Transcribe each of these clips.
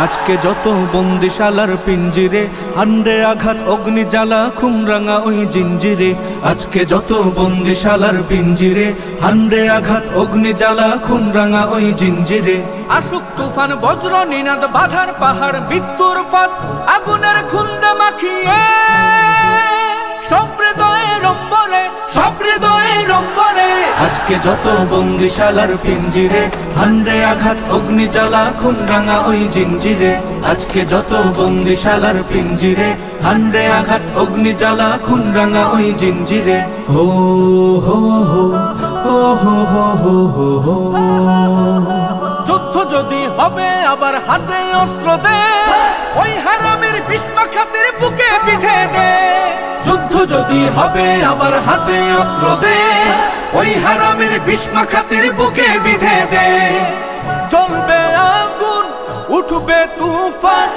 আজকে যত বন্দিশালার পিঞ্জিরে, হান্ডে আঘাত অগ্নি জ্বালা খুন রাঙা ওই জিঞ্জিরে। আজকে যত বন্দিশালার পিঞ্জিরে, হান্ডে আঘাত অগ্নি জ্বালা খুন রাঙা ওই জিঞ্জিরে। আসুক তুফান বজ্র নিনাদ বাধার পাহাড় মৃত্যুর পথ আগুনের খুন্দে মাখিয়ে, সব হৃদয়ের অম্বরে, সব হৃদয়ের অম্বরে। আজকে যত বন্দিশালার পিঞ্জিরে, হান্ডে আঘাত অগ্নি জ্বালা খুন রাঙা ওই জিঞ্জিরে। আজকে যত বন্দিশালার পিঞ্জিরে, হান্ডে আঘাত অগ্নি জ্বালা খুন রাঙা ওই জিঞ্জিরে। হো হো হো হো হো হো হো হো। যুদ্ধ যদি হবে আবার হাতে অস্ত্র দে, ওই হারামের বিস্মা খাতের বুকে বিধে দে। যুদ্ধ যদি হবে আবার হাতে অস্ত্র দে, ওই হারামের বিস্মা খাতের বুকে বিধে দে। জ্বলবে আগুন, উঠবে তুফান,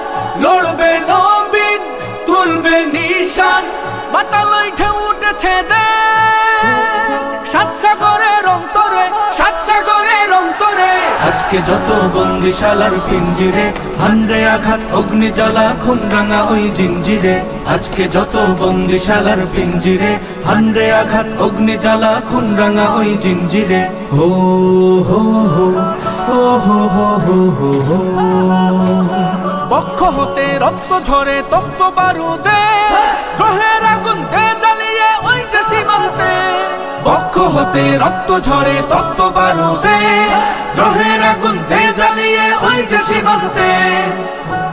লড়বে নবীন, তুলবে নিশান। বাতালয় ঢেউ উঠেছে দেখ, সাত সাগরের অন্তরে, সাত সাগরের অন্তরে। আজকে যত বন্দিশালার পিঞ্জিরে, হান্ডে আঘাত অগ্নি জ্বালা খুন রাঙা ওই জিঞ্জিরে। আজকে যত বন্দিশালার পিঞ্জিরে, হান্ডে আঘাত অগ্নি জ্বালা খুন রাঙা ওই জিঞ্জিরে। হো হো হো হো হো হো হো হো হো। বক্ষ হতে রক্ত ঝরে তপ্ত বারুদে, গ্রহের আগুন দে জ্বালিয়ে ওই যে সীমান্তে। বক্ষ হতে রক্ত ঝরে তপ্ত বারুদে, গ্রহের আগুন দে জ্বালিয়ে ওই যে সীমান্তে।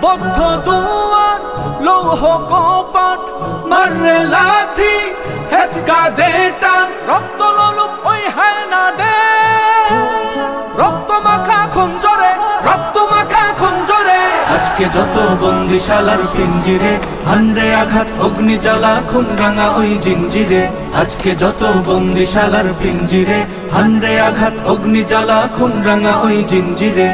বদ্ধ দুয়ার লৌহ কপাট, মাররে লাথি হেচকা দে টান। রক্ত লোলুপ ওই হায়না দে, রক্ত মাখা খঞ্জরে, রক্ত মাখা খঞ্জরে। আজকে যত বন্দিশালার পিঞ্জিরে, হান্ডে আঘাত অগ্নি জ্বালা খুন রাঙা ওই জিঞ্জিরে। আজকে যত বন্দিশালার পিঞ্জিরে, হান্ডে আঘাত অগ্নি জ্বালা খুন রাঙা ওই জিঞ্জিরে।